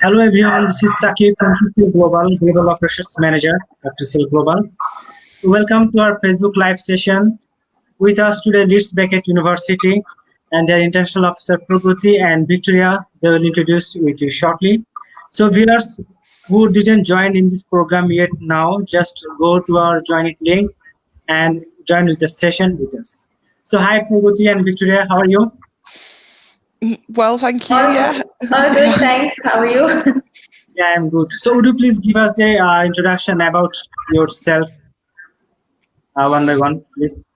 Hello everyone, this is Saki from TCL Global, Global Operations Manager at TCL Global. So welcome to our Facebook Live session. With us today, Leeds Beckett University and their International Officer Prabhuti and Victoria. They will introduce with you shortly. So viewers who didn't join in this program yet now, just go to our joining link and join with the session with us. So hi Prabhuti and Victoria, how are you? Well, thank you. Yeah. All good, thanks. How are you? Yeah, I'm good. So would you please give us a introduction about yourself one by one, please?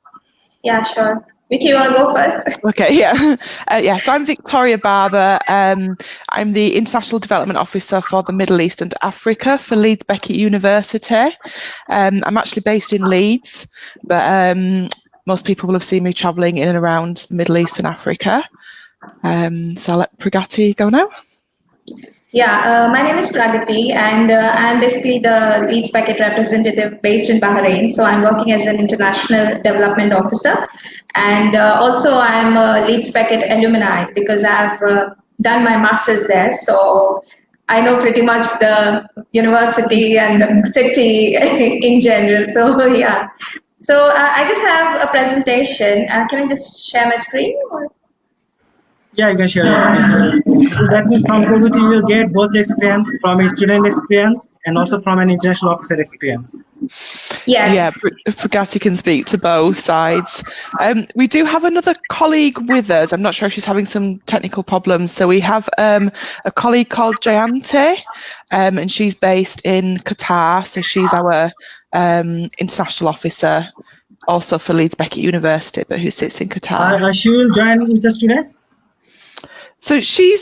Yeah, sure. Vicky, you want to go first? Okay, yeah. So I'm Victoria Barber. I'm the International Development Officer for the Middle East and Africa for Leeds Beckett University. I'm actually based in Leeds, but most people will have seen me travelling in and around the Middle East and Africa. So I'll let Pragati go now. Yeah, my name is Pragati, and I'm basically the Leeds Beckett representative based in Bahrain. So I'm working as an international development officer, and also I'm a Leeds Beckett alumni because I've done my master's there. So I know pretty much the university and the city in general. So yeah. So I just have a presentation. Can I just share my screen? Or? Yeah, you can share your screen. So that means from Prabhuti you will get both experience from a student experience and also from an international officer experience. Yes. Yeah, Pragati can speak to both sides. We do have another colleague with us. I'm not sure if she's having some technical problems. So we have a colleague called Jayante, and she's based in Qatar. So she's our international officer, also for Leeds Beckett University, but who sits in Qatar. She will join with us today? So she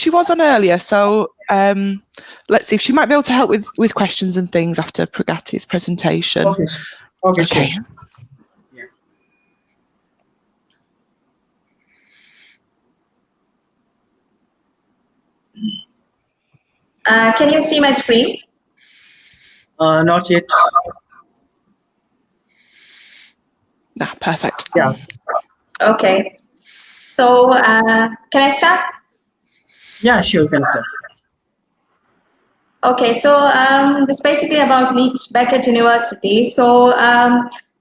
was on earlier, so let's see if she might be able to help with questions and things after Pragati's presentation. Okay. Sure. Yeah. Can you see my screen? Not yet. Perfect. Yeah. Okay. So can I start? Yeah, sure, you can start. Okay, so this is basically about Leeds Beckett University. So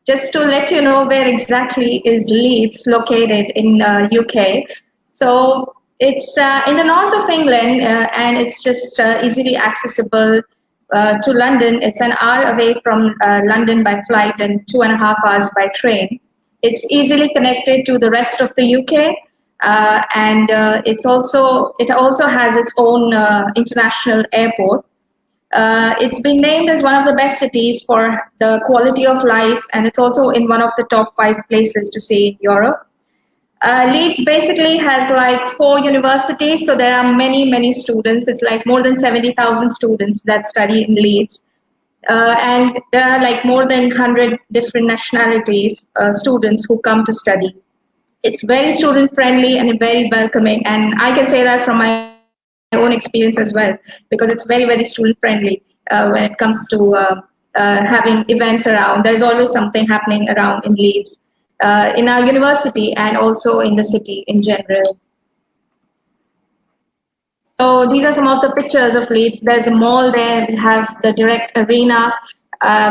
just to let you know where exactly is Leeds located in UK. So it's in the north of England and it's just easily accessible to London. It's an hour away from London by flight and 2.5 hours by train. It's easily connected to the rest of the UK. And it also has its own international airport. It's been named as one of the best cities for the quality of life, and it's also in one of the top 5 places to see in Europe. Leeds basically has like 4 universities, so there are many students. It's like more than 70,000 students that study in Leeds. And there are like more than 100 different nationalities, students who come to study. It's very student friendly and very welcoming, and I can say that from my own experience as well, because it's very student friendly when it comes to having events around. There's always something happening around in Leeds, in our university and also in the city in general. So these are some of the pictures of Leeds. There's a mall there, we have the Direct Arena,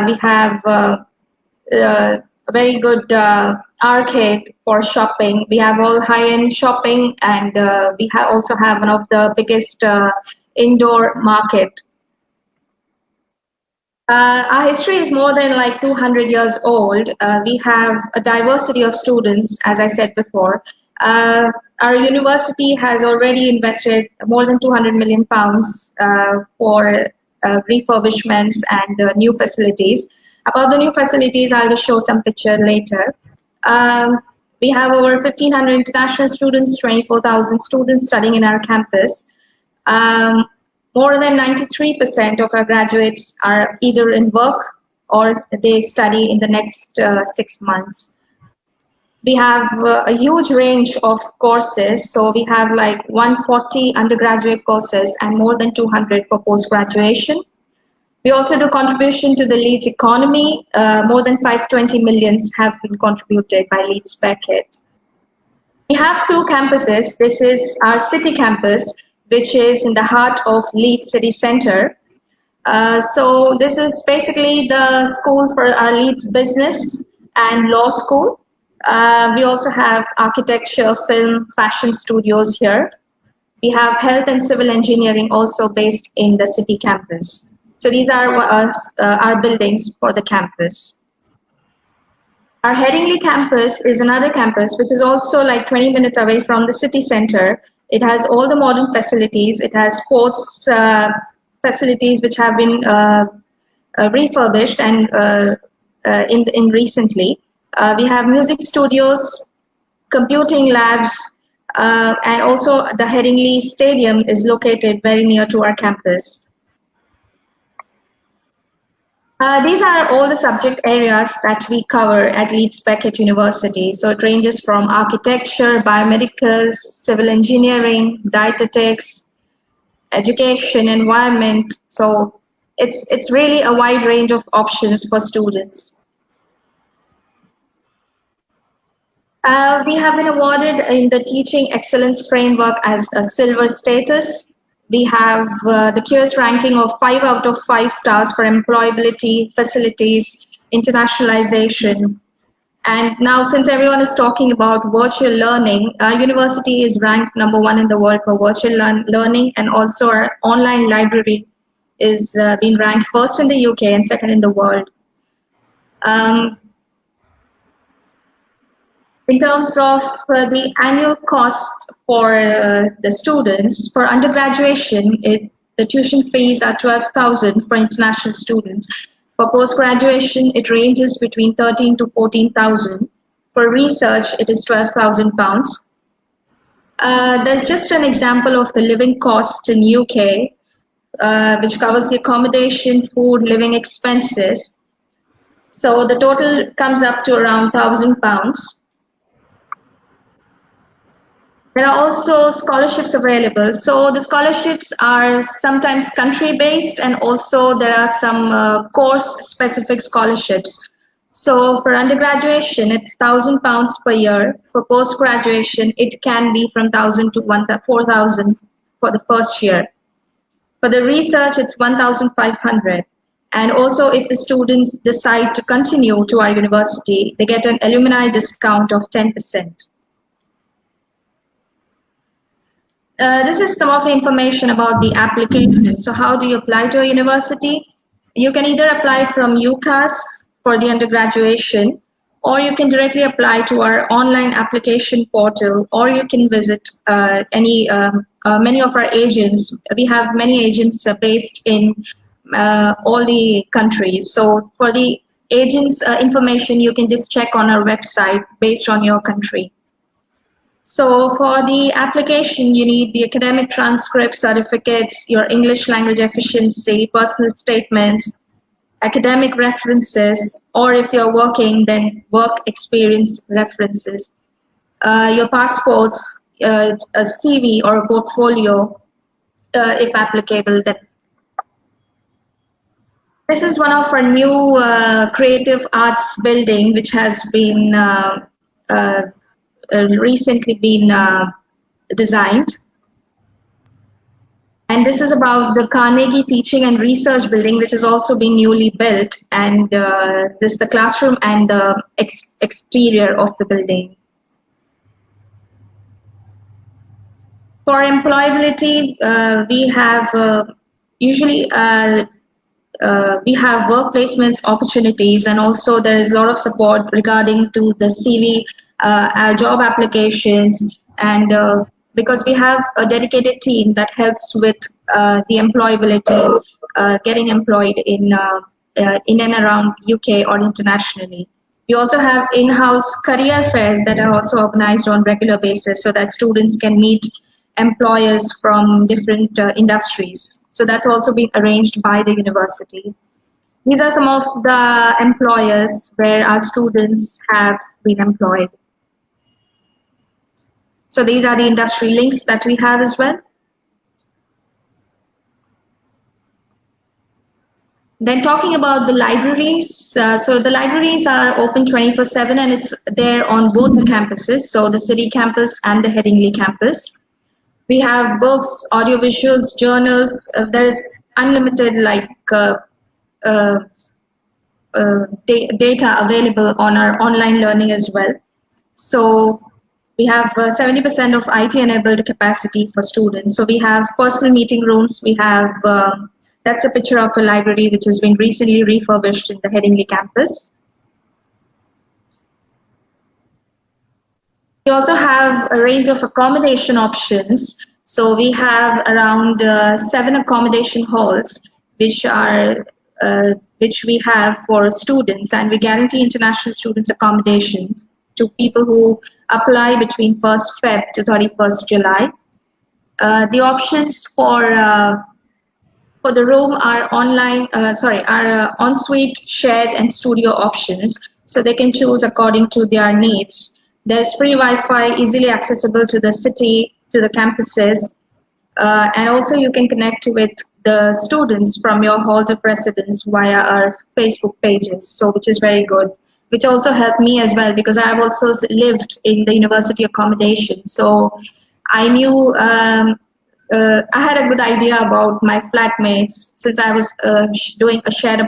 we have a very good arcade for shopping. We have all high-end shopping, and we also have one of the biggest indoor market. Our history is more than like 200 years old. We have a diversity of students, as I said before. Our university has already invested more than £200 million for refurbishments and new facilities. About the new facilities, I'll just show some picture later. We have over 1,500 international students, 24,000 students studying in our campus. More than 93% of our graduates are either in work or they study in the next 6 months. We have a huge range of courses. So we have like 140 undergraduate courses and more than 200 for post-graduation. We also do contribution to the Leeds economy. More than 520 millions have been contributed by Leeds Beckett. We have 2 campuses. This is our city campus. which is in the heart of Leeds city centre. So this is basically the school for our Leeds business and law school. We also have architecture, film, fashion studios here. We have health and civil engineering also based in the city campus. So these are our buildings for the campus. Our Headingley campus is another campus which is also like 20 minutes away from the city center. It has all the modern facilities. It has sports facilities which have been refurbished and in recently. We have music studios, computing labs, and also the Headingley Stadium is located very near to our campus. These are all the subject areas that we cover at Leeds Beckett University. So it ranges from architecture, biomedicals, civil engineering, dietetics, education, environment. So it's really a wide range of options for students. We have been awarded in the Teaching Excellence Framework as a silver status. We have the QS ranking of 5 out of 5 stars for employability, facilities, internationalization. And now, since everyone is talking about virtual learning, our university is ranked #1 in the world for virtual learning, and also our online library is being ranked first in the UK and second in the world. In terms of the annual costs for the students, for undergraduation, the tuition fees are 12,000 for international students. For post-graduation, it ranges between 13 to 14,000. For research, it is £12,000. There's just an example of the living cost in UK, which covers the accommodation, food, living expenses. So the total comes up to around £1,000. There are also scholarships available. So the scholarships are sometimes country-based, and also there are some course-specific scholarships. So for undergraduation, it's £1,000 per year. For post-graduation, it can be from 1,000 to 4,000 for the first year. For the research, it's 1,500. And also, if the students decide to continue to our university, they get an alumni discount of 10%. This is some of the information about the application. So how do you apply to a university? You can either apply from UCAS for the undergraduation, or you can directly apply to our online application portal, or you can visit many of our agents. We have many agents based in all the countries. So for the agents' information, you can just check on our website based on your country. So for the application, you need the academic transcripts, certificates, your English language efficiency, personal statements, academic references, or if you're working, then work experience references, your passports, a CV or a portfolio, if applicable. Then this is one of our new creative arts building, which has been recently been designed. And this is about the Carnegie Teaching and Research Building, which is also being newly built. And this is the classroom and the exterior of the building. For employability, we have usually we have work placements opportunities, and also there is a lot of support regarding to the CV, job applications, and because we have a dedicated team that helps with the employability, getting employed in and around UK or internationally. We also have in-house career fairs that are also organized on regular basis, so that students can meet employers from different industries. So that's also been arranged by the university. These are some of the employers where our students have been employed. So these are the industry links that we have as well. Then talking about the libraries, so the libraries are open 24/7, and it's there on both the campuses, so the city campus and the Headingley campus. We have books, audiovisuals, journals. There is unlimited uh, data available on our online learning as well. So we have 70% of IT enabled capacity for students. So we have personal meeting rooms. We have, that's a picture of a library which has been recently refurbished in the Headingley campus. We also have a range of accommodation options. So we have around 7 accommodation halls, which are which we have for students, and we guarantee international students accommodation to people who apply between 1st Feb to 31st July. The options for the room are ensuite, shared, and studio options, so they can choose according to their needs. There's free Wi-Fi, easily accessible to the city, to the campuses, and also you can connect with the students from your halls of residence via our Facebook pages, so which is very good. Which also helped me as well, because I have also lived in the university accommodation, so I knew. I had a good idea about my flatmates since I was doing a shared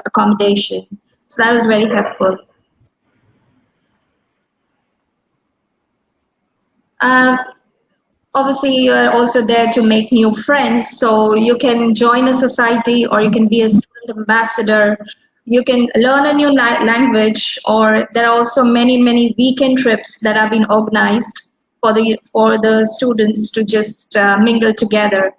accommodation. So that was very helpful. Uh, Obviously, you are also there to make new friends. So you can join a society, or you can be a student ambassador. You can learn a new language, or there are also many weekend trips that have been organized for the students to just mingle together.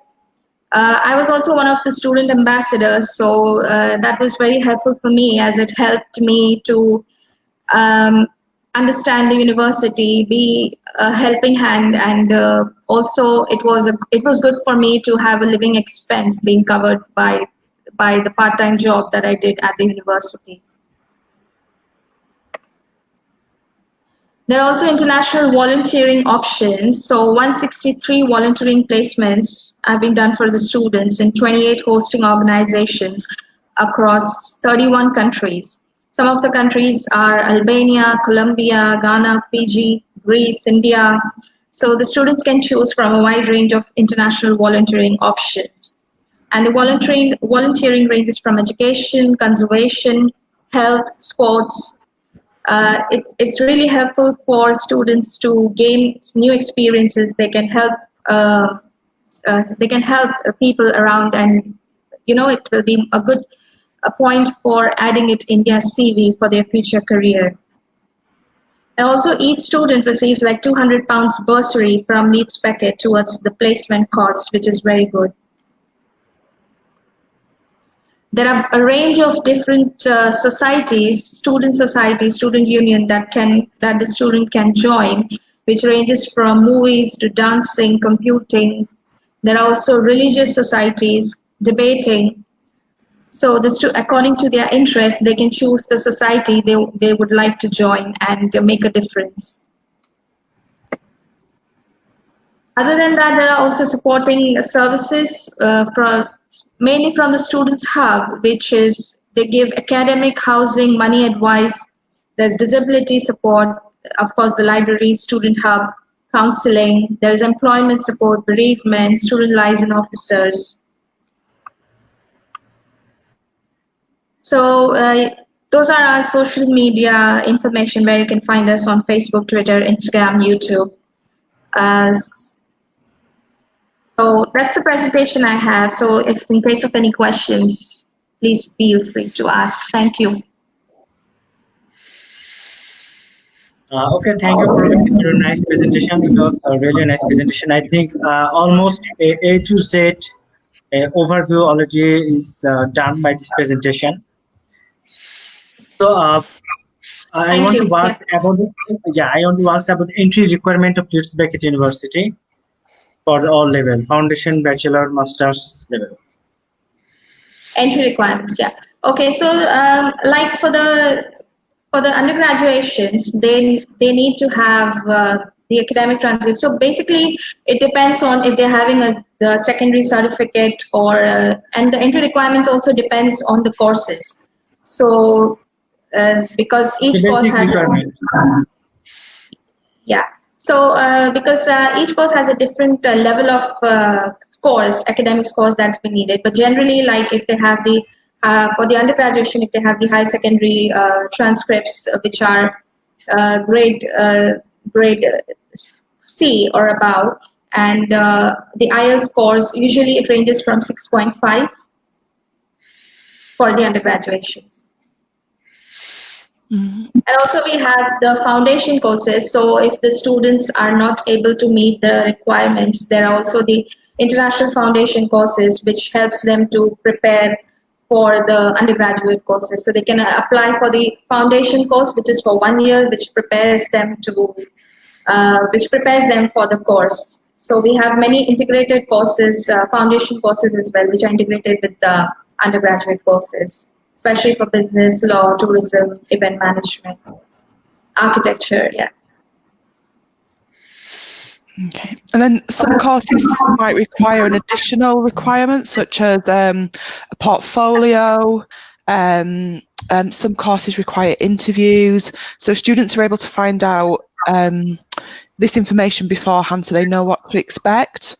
I was also one of the student ambassadors, so that was very helpful for me, as it helped me to understand the university, be a helping hand, and also it was good for me to have a living expense being covered by the part-time job that I did at the university. There are also international volunteering options. So 163 volunteering placements have been done for the students in 28 hosting organizations across 31 countries. Some of the countries are Albania, Colombia, Ghana, Fiji, Greece, India. So the students can choose from a wide range of international volunteering options. And the volunteering ranges from education, conservation, health, sports. It's really helpful for students to gain new experiences. They can help people around, and it will be a point for adding it in their CV for their future career. And also, each student receives like £200 bursary from Leeds Beckett towards the placement cost, which is very good. There are a range of different societies, student union that the student can join, which ranges from movies to dancing, computing. There are also religious societies, debating. So according to their interests, they can choose the society they would like to join and make a difference. Other than that, there are also supporting services mainly from the Students' Hub, which is they give academic, housing, money advice. There's disability support, of course, the library, Student Hub, counseling. There is employment support, bereavement, student liaison officers. So those are our social media information, where you can find us on Facebook, Twitter, Instagram, YouTube. So that's the presentation I have. So if in case of any questions, please feel free to ask. Thank you. Okay, thank you for a nice presentation. It was a really nice presentation. I think almost A to Z overview already is done by this presentation. So I want to ask about the entry requirement of Leeds Beckett University for the all level, foundation, bachelor, master's level. Entry requirements, yeah. Okay, so like for the undergraduations, they need to have the academic transcript. So basically, it depends on if they're having the secondary certificate, or and the entry requirements also depends on the courses. So because each course has requirement. yeah. So because each course has a different level of scores, academic scores that's been needed. But generally, like if they have the for the undergraduation, if they have the high secondary transcripts which are grade C or above, and the IELTS scores usually it ranges from 6.5 for the undergraduations. And also we have the foundation courses. So if the students are not able to meet the requirements, there are also the international foundation courses, which helps them to prepare for the undergraduate courses. So they can apply for the foundation course, which is for 1 year, which prepares them for the course. So we have many integrated courses, foundation courses as well, which are integrated with the undergraduate courses, especially for business, law, tourism, event management, architecture, yeah. Okay, and then some courses might require an additional requirement, such as a portfolio. Some courses require interviews, so students are able to find out this information beforehand so they know what to expect.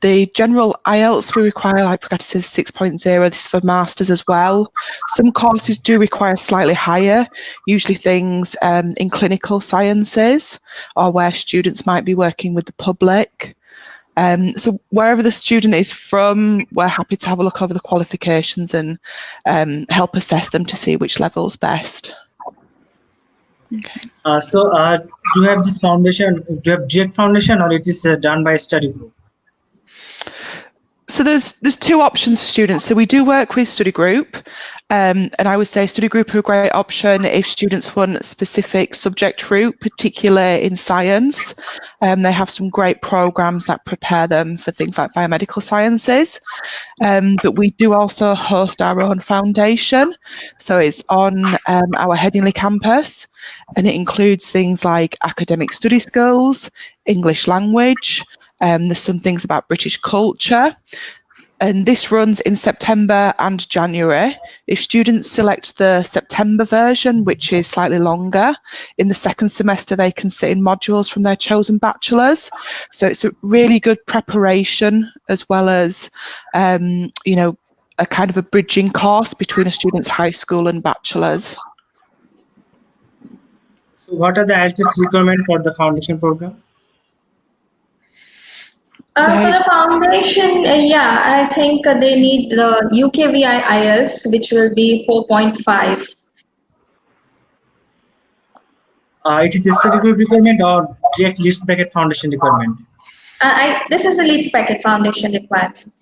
The general IELTS we require, like Beckett says, 6.0. This is for masters as well. Some courses do require slightly higher, usually things in clinical sciences or where students might be working with the public. So wherever the student is from, we're happy to have a look over the qualifications and help assess them to see which level's best. Okay. Do you have this foundation, do you have direct foundation, or it is done by study group? So there's two options for students. So we do work with study group, and I would say study group are a great option if students want a specific subject route, particularly in science. They have some great programs that prepare them for things like biomedical sciences. But we do also host our own foundation. So it's on our Headingley campus, and it includes things like academic study skills, English language. There's some things about British culture, and this runs in September and January. If students select the September version, which is slightly longer, in the second semester they can sit in modules from their chosen bachelors. So it's a really good preparation, as well as you know, a kind of a bridging course between a student's high school and bachelors. So what are the IELTS requirements for the foundation program? For the foundation, yeah, I think they need the UKVI IELTS, which will be 4.5. It is a study group requirement or direct Leeds Beckett Foundation requirement? This is the Leeds Beckett Foundation requirement.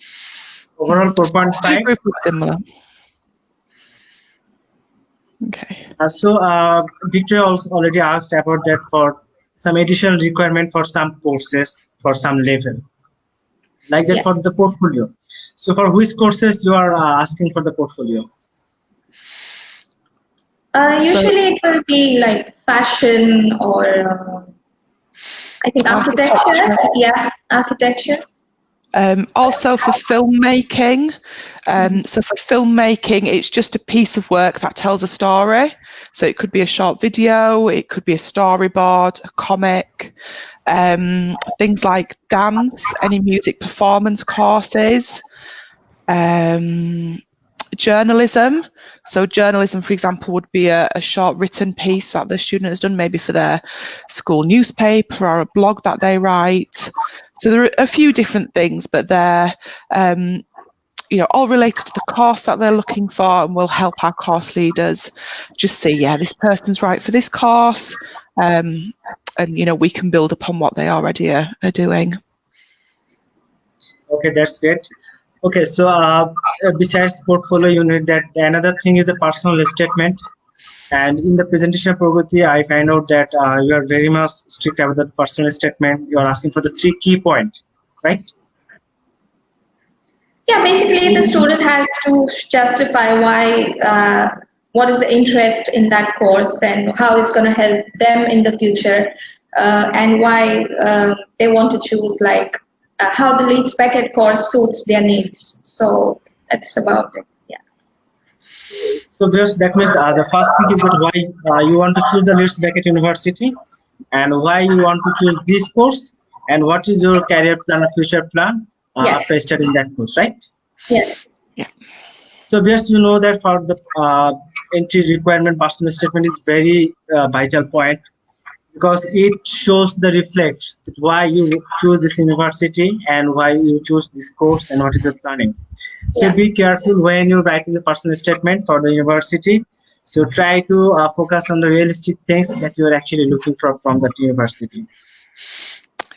Overall 4.5? Study group is similar. Okay. Victor also already asked about that for some additional requirement for some courses, for some level. Like that, yeah. For the portfolio. So for which courses you are asking for the portfolio? Usually it will be like fashion or I think architecture. Yeah, architecture. Also for filmmaking. So for filmmaking, it's just a piece of work that tells a story. So it could be a short video, it could be a storyboard, a comic. Things like dance, any music performance courses, journalism. So journalism, for example, would be a short written piece that the student has done, maybe for their school newspaper or a blog that they write. So there are a few different things, but they're you know, all related to the course that they're looking for, and will help our course leaders just see, yeah, this person's right for this course. And, you know, we can build upon what they already are doing. Okay, that's great. Okay, so besides portfolio, you need that. Another thing is the personal statement. And in the presentation of Pragati, I find out that you are very much strict about the personal statement. You are asking for the 3 key points, right? Yeah, basically the student has to justify why, what is the interest in that course and how it's going to help them in the future, and why they want to choose, like how the Leeds Beckett course suits their needs. So that's about it. Yeah. So that means the first thing is that why you want to choose the Leeds Beckett University, and why you want to choose this course, and what is your career plan or future plan Yes. after studying that course, right? Yes. So yes, you know that for the entry requirement, personal statement is very vital point, because it shows the reflect that why you choose this university and why you choose this course and what is your planning. So Yeah. be careful when you're writing the personal statement for the university. So try to focus on the realistic things that you're actually looking for from that university.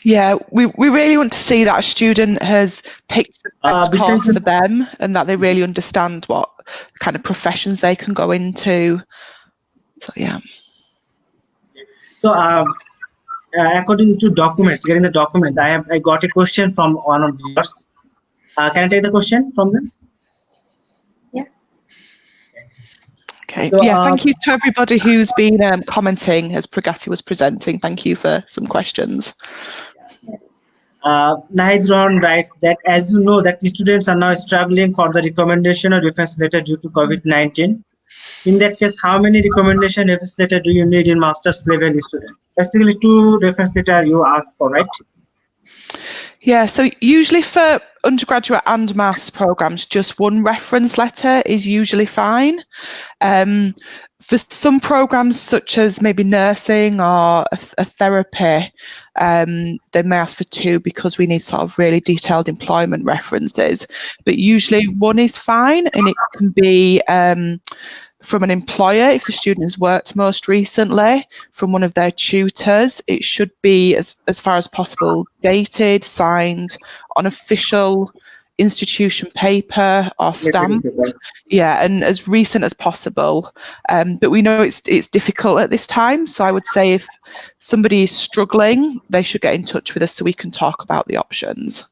Yeah, we really want to see that a student has picked the best Besides course for them and that they really understand what kind of professions they can go into. So, yeah. So according to documents, getting the documents, I got a question from one of yours. Can I take the question from them? Yeah. Okay. So, Yeah, thank you to everybody who's been commenting as Pragati was presenting. Thank you for some questions. Nahid Rohan writes that, as you know, that the students are now struggling for the recommendation or reference letter due to COVID-19. In that case, how many recommendation reference letter do you need in master's level student? Basically, 2 reference letter you ask for, right? Yeah, so usually for undergraduate and master's programs, just 1 reference letter is usually fine. For some programs, such as maybe nursing or a therapy, they may ask for 2 because we need sort of really detailed employment references. But usually 1 is fine, and it can be from an employer if the student has worked most recently, from one of their tutors. It should be, as far as possible, dated, signed on official institution paper or stamped. Yeah, and as recent as possible. But we know it's difficult at this time, so I would say if somebody is struggling, they should get in touch with us so we can talk about the options.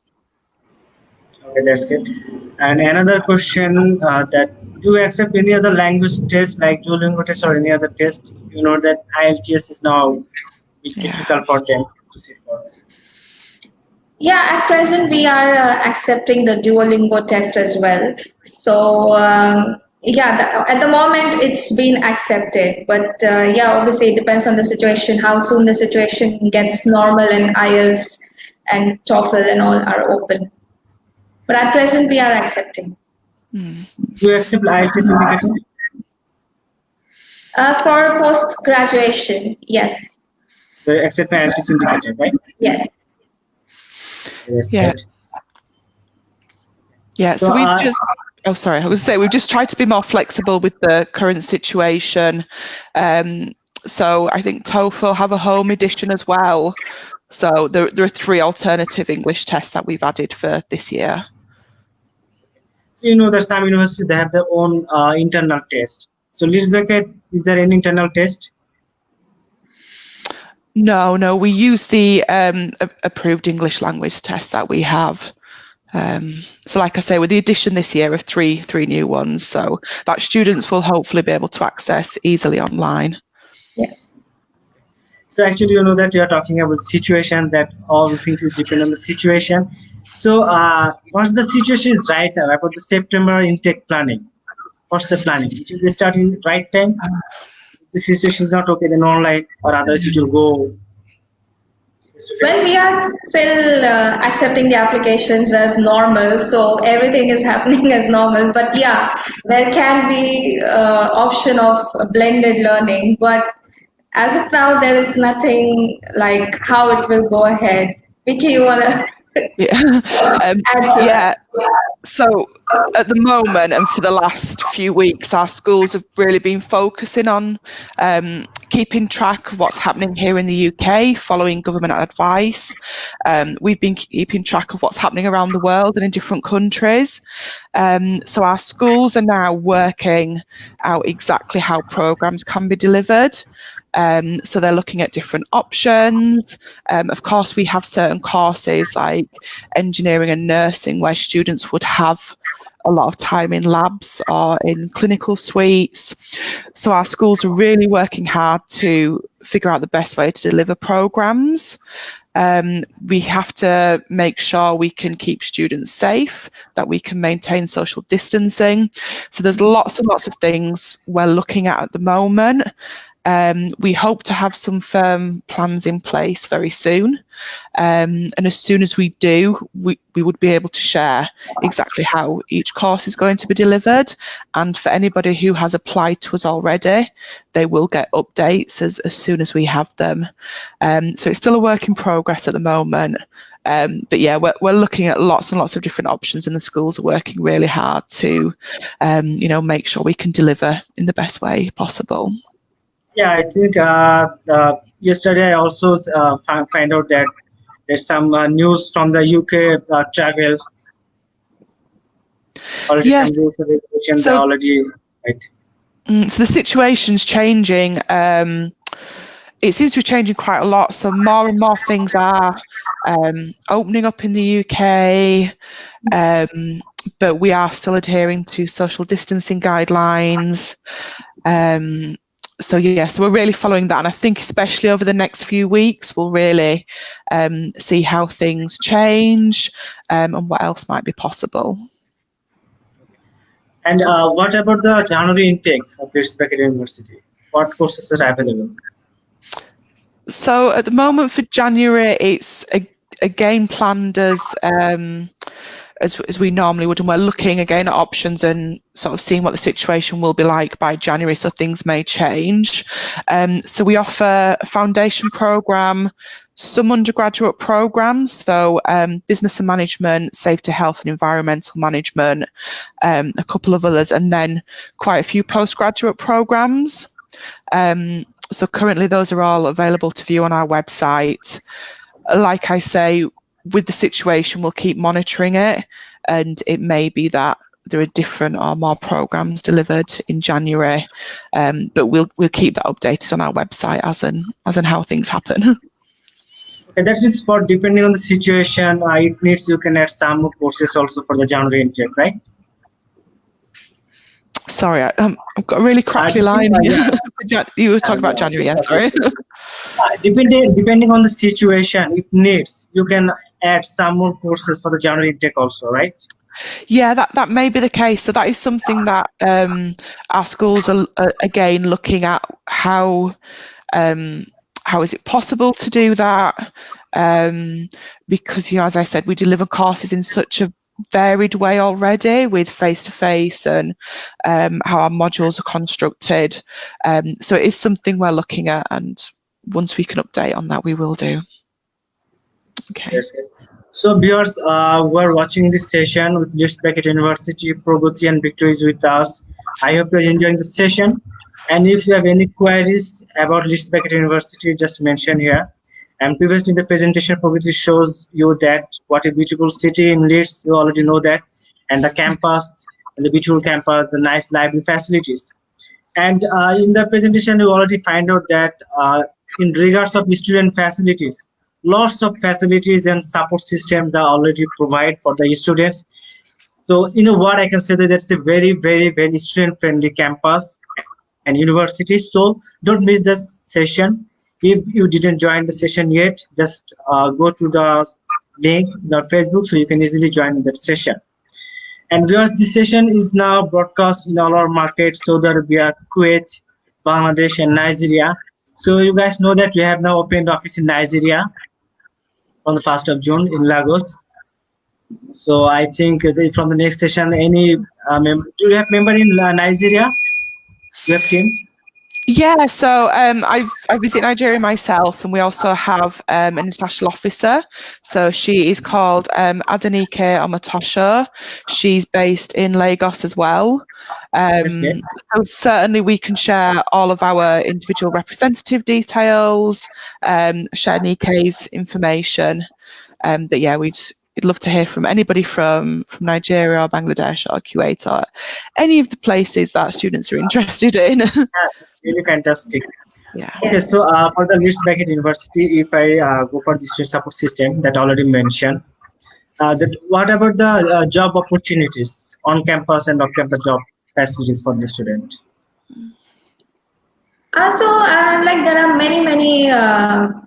Okay, that's good. And another question, that do you accept any other language test like Duolingo test or any other test? You know that IELTS is now difficult for them to sit for. Yeah, at present we are accepting the Duolingo test as well. So at the moment it's been accepted, but yeah, obviously it depends on the situation, how soon the situation gets normal and IELTS and TOEFL and all are open. But at present we are accepting. Do you accept IELTS indicator? For post-graduation, yes. Do you accept IELTS indicator, right? Yes. Yes. Yeah. Right. Yeah, so we've So, just, oh, sorry, I was saying we've just tried to be more flexible with the current situation. So I think TOEFL have a home edition as well. So there are 3 alternative English tests that we've added for this year. So you know that some universities, they have their own internal test. So Leeds Beckett, is there any internal test? No, we use the approved English language test that we have. So like I say, with the addition this year of three new ones, so that students will hopefully be able to access easily online. Yeah. So actually, you know that you are talking about situation, that all things is depend on the situation. So what's the situation is right now about the September intake planning? What's the planning? It will be starting right time. If the situation is not okay, then online, or others it will go. Well, we are still accepting the applications as normal, so everything is happening as normal. But yeah, there can be option of blended learning, but as of now, there is nothing like how it will go ahead. Vicky, you wanna? Yeah. add to Yeah. that? So at the moment and for the last few weeks, our schools have really been focusing on keeping track of what's happening here in the UK, following government advice. We've been keeping track of what's happening around the world and in different countries. So our schools are now working out exactly how programs can be delivered. So they're looking at different options. Of course, we have certain courses like engineering and nursing where students would have a lot of time in labs or in clinical suites. So our schools are really working hard to figure out the best way to deliver programs. We have to make sure we can keep students safe, that we can maintain social distancing. So there's lots and lots of things we're looking at the moment. We hope to have some firm plans in place very soon. And as soon as we do, we would be able to share exactly how each course is going to be delivered. And for anybody who has applied to us already, they will get updates as soon as we have them. So it's still a work in progress at the moment. But yeah, we're looking at lots and lots of different options, and the schools are working really hard to, make sure we can deliver in the best way possible. Yeah, I think yesterday I also find out that there's some news from the UK travel. Already Yes. some rules and regulations So- are already right. So the situation's changing. It seems to be changing quite a lot. So more and more things are opening up in the UK, but we are still adhering to social distancing guidelines. So we're really following that, and I think especially over the next few weeks we'll really see how things change and what else might be possible. And what about the January intake of Leeds Beckett University? What courses are available? So at the moment for January, it's again planned as we normally would, and we're looking again at options and sort of seeing what the situation will be like by January, so things may change. So we offer a foundation programme, some undergraduate programmes, so business and management, safety, health and environmental management, a couple of others, and then quite a few postgraduate programmes. So currently those are all available to view on our website. Like I say, with the situation, we'll keep monitoring it, and it may be that there are different or more programs delivered in January, but we'll keep that updated on our website as and how things happen. Okay, that is for depending on the situation. It needs you can add some more courses also for the January intake, right? Sorry, I've got a really crackly line. You were talking about January, yeah, sorry. Depending on the situation, if needs, you can add some more courses for the January intake also, right? Yeah, that may be the case. So that is something that our schools are again looking at how is it possible to do that? Because as I said, we deliver courses in such a varied way already with face-to-face and how our modules are constructed. So it is something we're looking at, and once we can update on that, we will do. Okay. Yes. So viewers, we're watching this session with Leeds Beckett University. Prabhuti and Victor is with us. I hope you're enjoying the session. And if you have any queries about Leeds Beckett University, just mention here. And previously in the presentation, Prabhuti shows you that what a beautiful city in Leeds, you already know that, and the campus, and the beautiful campus, the nice library facilities. And in the presentation, you already find out that in regards of student facilities, lots of facilities and support systems that already provide for the students. So what I can say that that's a very, very, very student-friendly campus and university. So don't miss the session. If you didn't join the session yet, just go to the link in our Facebook so you can easily join that session. And viewers, this session is now broadcast in all our markets, Saudi Arabia, Kuwait, Bangladesh, and Nigeria. So you guys know that we have now opened office in Nigeria on the 1st of June in Lagos. So I think from the next session, any do you have member in Nigeria? Do you have team? Yeah, so I visit Nigeria myself, and we also have an international officer. So she is called Adenike Omatosho. She's based in Lagos as well. So certainly we can share all of our individual representative details, share Nike's information. But yeah, we'd love to hear from anybody from Nigeria or Bangladesh or Kuwait or any of the places that students are interested in. Yeah, it's really fantastic. Yeah. Okay, so for the Leeds Beckett University, if I go for the student support system that I already mentioned, what about the job opportunities on campus and off-campus job facilities for the student? There are many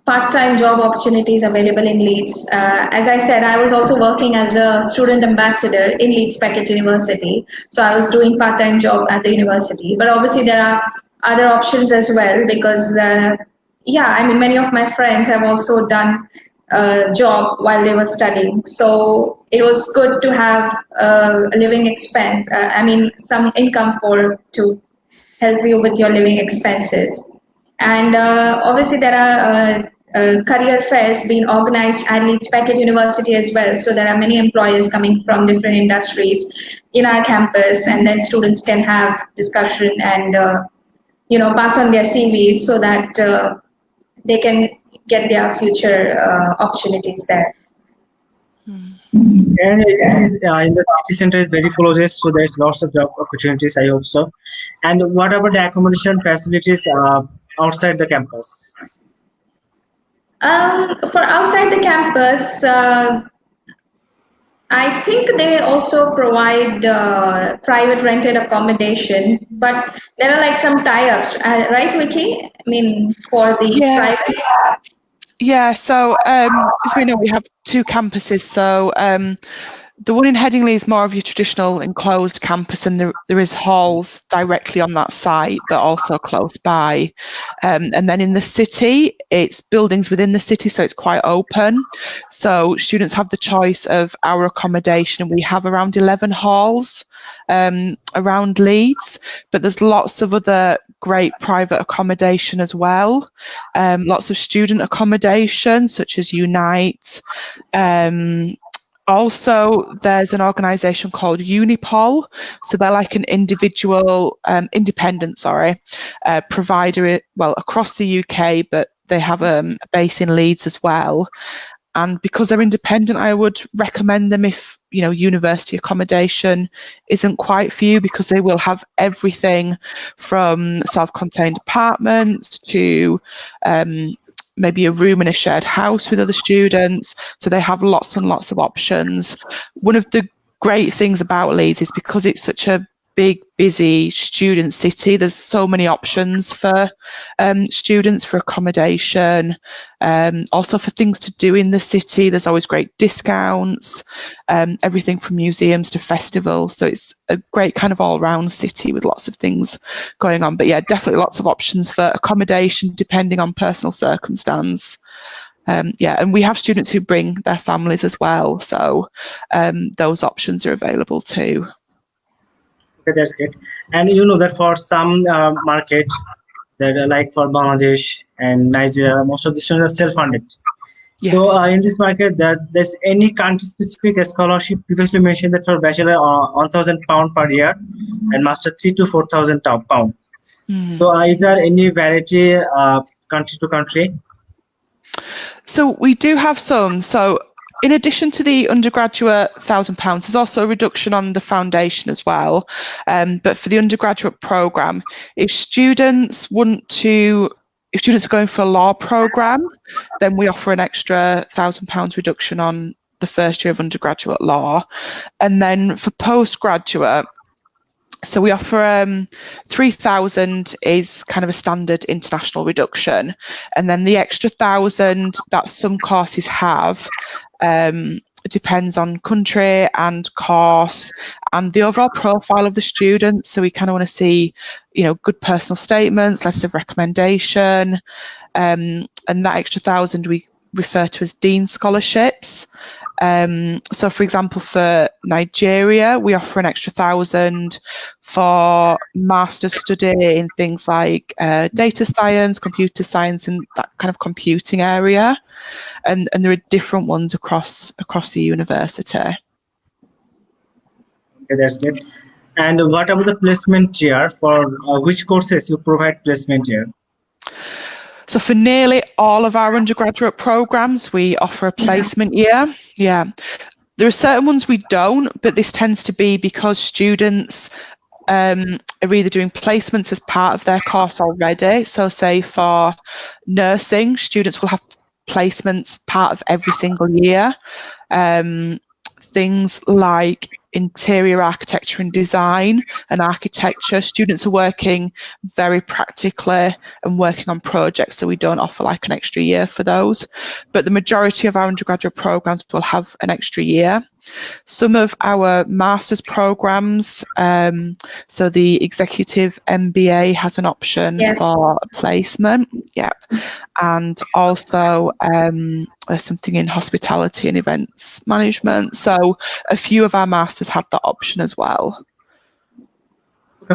part-time job opportunities available in Leeds. As I said, I was also working as a student ambassador in Leeds Beckett University. So I was doing part-time job at the university. But obviously there are other options as well, because many of my friends have also done a job while they were studying, so it was good to have a living expense, some income to help you with your living expenses. And obviously there are career fairs being organized at Leeds Beckett University as well. So there are many employers coming from different industries in our campus, and then students can have discussion and pass on their CVs so that they can get their future opportunities there. And it is in the city center is very close, so there's lots of job opportunities, I hope so. And what about the accommodation facilities outside the campus? For outside the campus, I think they also provide private rented accommodation, but there are like some tie-ups, right, Vicky? I mean, for the private. Yeah, so as we know, we have two campuses. So the one in Headingley is more of your traditional enclosed campus, and there is halls directly on that site, but also close by. And then in the city, it's buildings within the city, so it's quite open. So students have the choice of our accommodation, and we have around 11 halls around Leeds, but there's lots of other great private accommodation as well. Lots of student accommodation, such as Unite. Also, there's an organisation called Unipol, so they're like an independent provider, well, across the UK, but they have a base in Leeds as well. And because they're independent, I would recommend them if, university accommodation isn't quite for you, because they will have everything from self-contained apartments to maybe a room in a shared house with other students. So they have lots and lots of options. One of the great things about Leeds is because it's such a big, busy student city, there's so many options for students for accommodation, also for things to do in the city. There's always great discounts, everything from museums to festivals. So it's a great kind of all-round city with lots of things going on. But yeah, definitely lots of options for accommodation depending on personal circumstance. And we have students who bring their families as well. So those options are available too. Okay, that's great. And you know that for some markets, that like for Bangladesh and Nigeria, most of the students are self-funded. Yes. So in this market, there's any country-specific scholarship previously mentioned that for bachelor £1,000 per year and master 3,000 to 4,000 pounds. So is there any variety country to country? So we do have some. So in addition to the undergraduate £1,000, there's also a reduction on the foundation as well. But for the undergraduate programme, if students are going for a law programme, then we offer an extra £1,000 reduction on the first year of undergraduate law. And then for postgraduate, so we offer 3,000 is kind of a standard international reduction, and then the extra 1,000 that some courses have depends on country and course and the overall profile of the student. So we kind of want to see, good personal statements, letters of recommendation, and that extra 1,000 we refer to as Dean scholarships. So for example, for Nigeria, we offer an extra 1,000 for master's study in things like data science, computer science, and that kind of computing area. And there are different ones across the university. Okay, that's good. And what about the placement year? For which courses you provide placement year? So for nearly all of our undergraduate programs, we offer a placement year. Yeah. There are certain ones we don't, but this tends to be because students are either doing placements as part of their course already. So say for nursing, students will have placements part of every single year. Things like interior architecture and design and architecture. Students are working very practically and working on projects, so we don't offer like an extra year for those. But the majority of our undergraduate programs will have an extra year. Some of our master's programs, so the executive MBA has an option for a placement, and also there's something in hospitality and events management. So a few of our masters have that option as well.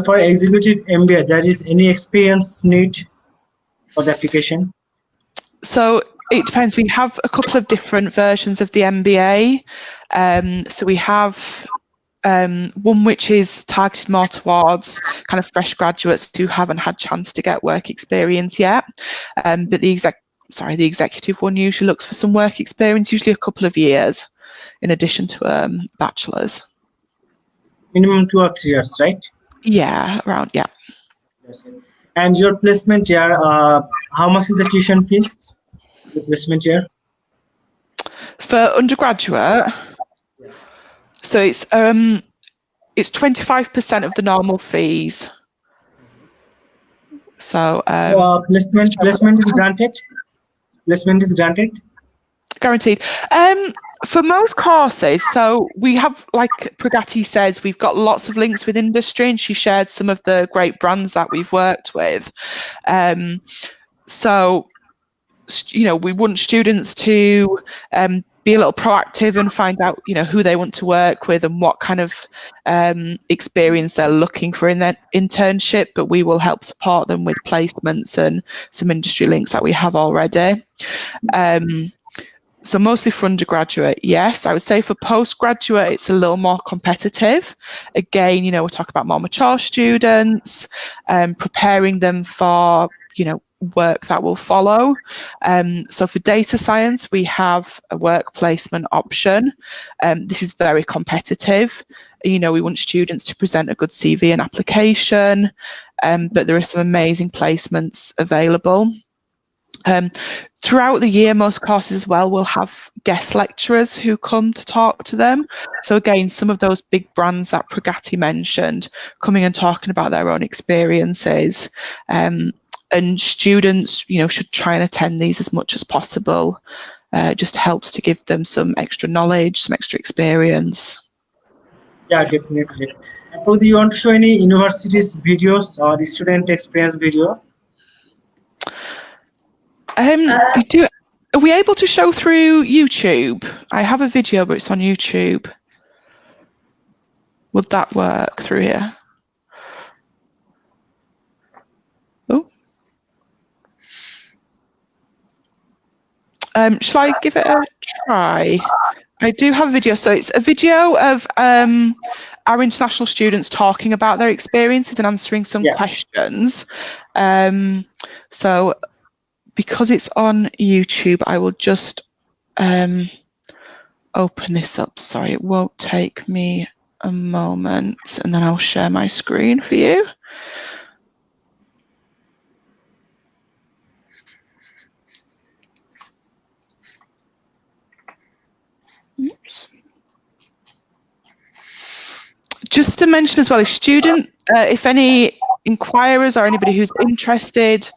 For executive MBA, there is any experience need for the application? So it depends. We have a couple of different versions of the MBA. So we have one which is targeted more towards kind of fresh graduates who haven't had chance to get work experience yet. But the executive one usually looks for some work experience, usually a couple of years, in addition to bachelor's. Minimum 2 or 3 years, right? Yeah, around, yeah. And your placement year, how much is the tuition fees? The placement year? For undergraduate, so it's 25% of the normal fees. So placement is granted. Placement is granted. Guaranteed. For most courses, so we have, like Pragati says, we've got lots of links with industry, and she shared some of the great brands that we've worked with. So, you know, we want students to be a little proactive and find out, you know, who they want to work with and what kind of experience they're looking for in their internship, but we will help support them with placements and some industry links that we have already. So mostly for undergraduate, yes. I would say for postgraduate, it's a little more competitive. Again, you know, we're talking about more mature students, preparing them for, you know, work that will follow. So for data science, we have a work placement option. This is very competitive. You know, we want students to present a good CV and application, but there are some amazing placements available. Throughout the year, most courses as well will have guest lecturers who come to talk to them. So again, some of those big brands that Pragati mentioned, coming and talking about their own experiences. And students, you know, should try and attend these as much as possible. Just helps to give them some extra knowledge, some extra experience. Yeah, definitely. And do you want to show any universities videos or student experience video? Are we able to show through YouTube? I have a video, but it's on YouTube. Would that work through here? Oh. Shall I give it a try? I do have a video. So it's a video of our international students talking about their experiences and answering some questions. So because it's on YouTube, I will just open this up. Sorry, it won't take me a moment, and then I'll share my screen for you. Oops. Just to mention as well, if any inquirers or anybody who's interested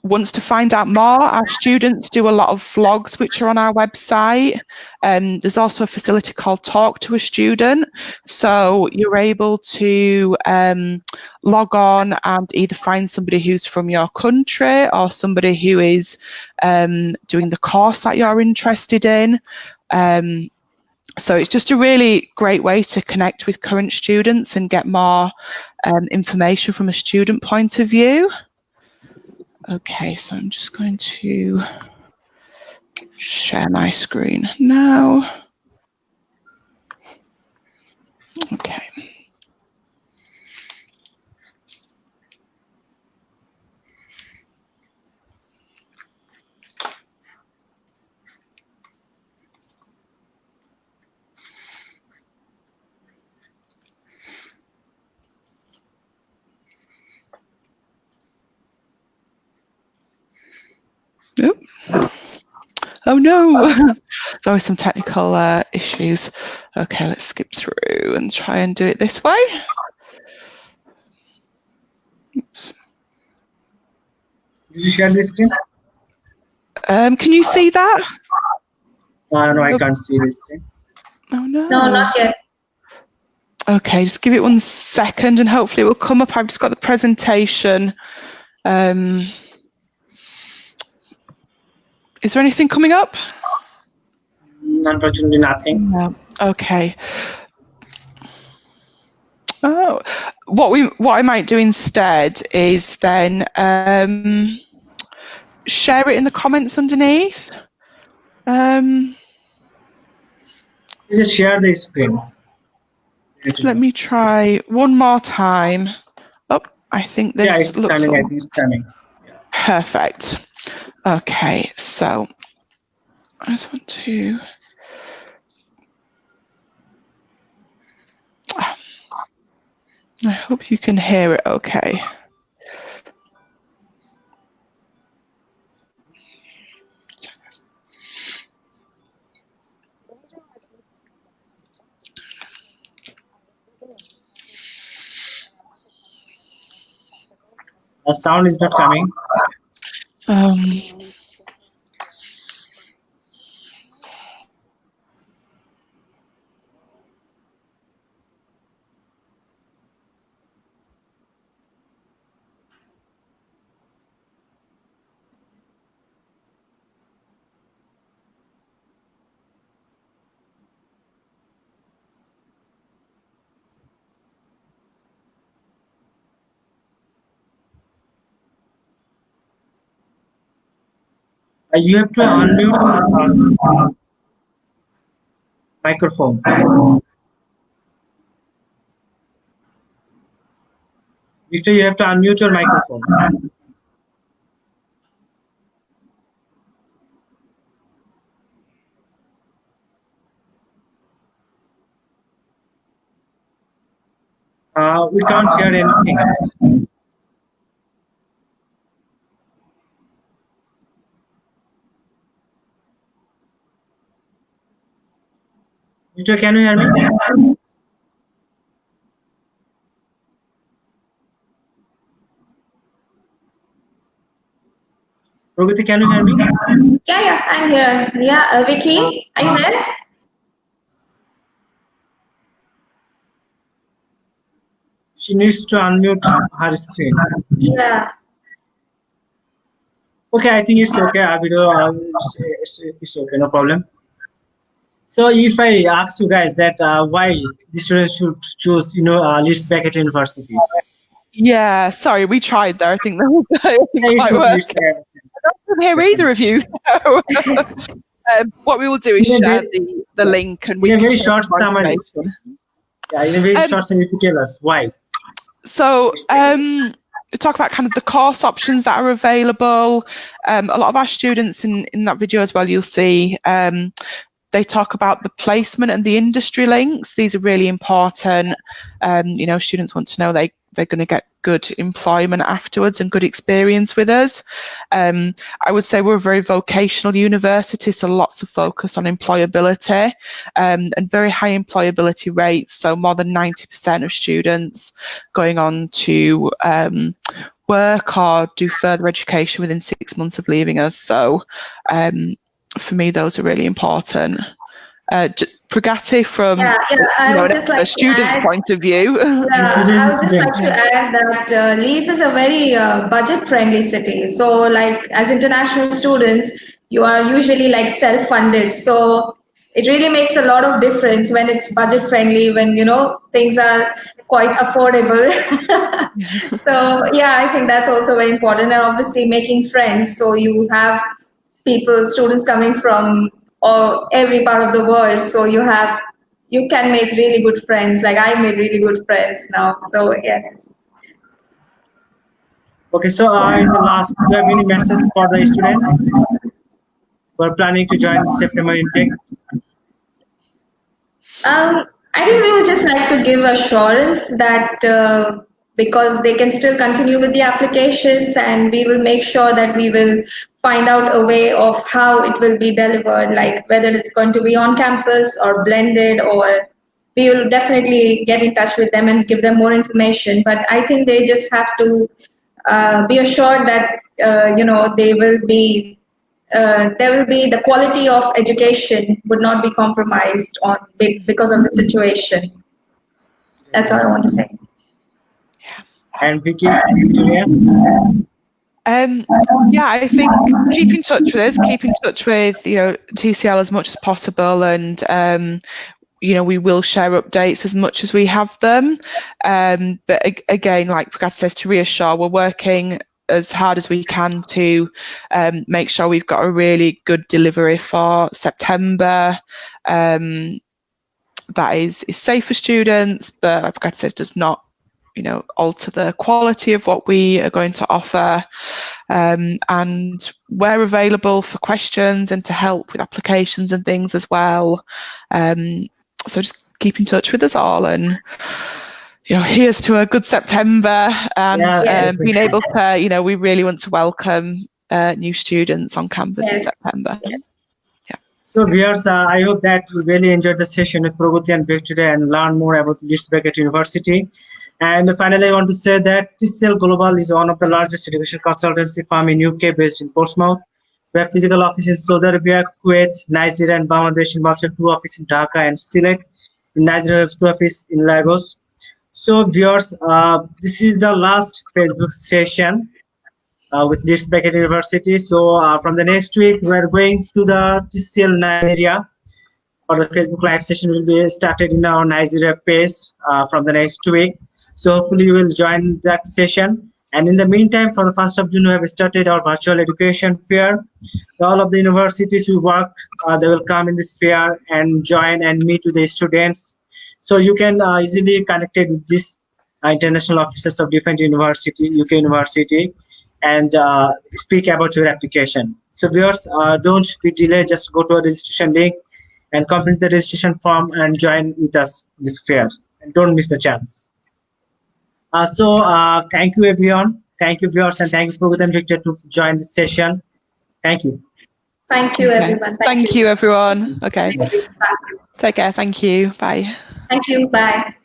wants to find out more, our students do a lot of vlogs which are on our website. There's also a facility called Talk to a Student. So you're able to log on and either find somebody who's from your country or somebody who is doing the course that you're interested in. So it's just a really great way to connect with current students and get more information from a student point of view. Okay, so I'm just going to share my screen now. Okay. Oh no, there's always some technical issues. Okay, let's skip through and try and do it this way. Oops. Did you share the screen? Can you see that? No, I can't see the screen. Oh no. No, not yet. Okay, just give it 1 second and hopefully it will come up. I've just got the presentation. Is there anything coming up? Unfortunately, nothing. No. Okay. Oh, what I might do instead is then share it in the comments underneath. You just share the screen. Let me try one more time. Oh, I think this it's looks coming. I think it's coming. perfect. Okay, so I just want to. I hope you can hear it okay. The sound is not coming. You have to unmute your microphone. Victor, you have to unmute your microphone. We can't hear anything. Victor, can you hear me? Pragati, can you hear me? Yeah, I'm here. Yeah, Vicky, are you there? She needs to unmute her screen. Yeah. Okay, I think it's okay. It's okay, no problem. So if I ask you guys that why the students should choose, Leeds Beckett University. Yeah, sorry, we tried there. I think that was quite working. I don't hear either of you. So what we will do is share the link and we can very short summary. Yeah, in a very short summary, if you tell us why. So talk about kind of the course options that are available. A lot of our students in that video as well, you'll see they talk about the placement and the industry links. These are really important. Students want to know they're going to get good employment afterwards and good experience with us. I would say we're a very vocational university, so lots of focus on employability and very high employability rates. So more than 90% of students going on to work or do further education within 6 months of leaving us. So for me, those are really important. Pragati, from a student's point of view. I would just like to add that Leeds is a very budget-friendly city. So, like as international students, you are usually like self-funded. So it really makes a lot of difference when it's budget-friendly, when things are quite affordable. So yeah, I think that's also very important, and obviously making friends. So you have students coming from every part of the world. So you can make really good friends. Like I made really good friends now. So yes. Okay, so in the last, do you have any message for the students who are planning to join September intake? I think we would just like to give assurance that because they can still continue with the applications, and we will make sure that we will find out a way of how it will be delivered, like whether it's going to be on campus or blended, or we will definitely get in touch with them and give them more information. But I think they just have to be assured that they will be there will be the quality of education would not be compromised on because of the situation. That's all I want to say. And Vicky, Victoria? Yeah, I think keep in touch with us, keep in touch with TCL as much as possible, and we will share updates as much as we have them. But again, like Pragata says, to reassure, we're working as hard as we can to make sure we've got a really good delivery for September. That is safe for students, but like Pragata says, does not alter the quality of what we are going to offer. And we're available for questions and to help with applications and things as well. So just keep in touch with us all, and here's to a good September, and being able to, we really want to welcome new students on campus in September. Yes. So viewers, I hope that you really enjoyed the session with Pragati and Victoria and learn more about Leeds Beckett University. And finally, I want to say that TCL Global is one of the largest education consultancy firm in UK based in Portsmouth. We have physical offices in Saudi Arabia, Kuwait, Nigeria, and Bangladesh. We also have 2 offices in Dhaka and Sylhet. In Nigeria, we have 2 offices in Lagos. So viewers, this is the last Facebook session with Leeds Beckett University. So from the next week, we are going to the TCL Nigeria. For the Facebook Live session will be started in our Nigeria page from the next week. So hopefully you will join that session. And in the meantime, from the 1st of June, we have started our virtual education fair. All of the universities we work, they will come in this fair and join and meet with the students. So you can easily connect with these international officers of different university, UK university, and speak about your application. So viewers, don't be delayed, just go to our registration link and complete the registration form and join with us this fair. And don't miss the chance. So thank you everyone. Thank you viewers, and thank you Pragati and Victor to join this session. Thank you. Thank you everyone. Thank you everyone. Okay. Thank you. Take care. Thank you. Bye. Thank you. Bye.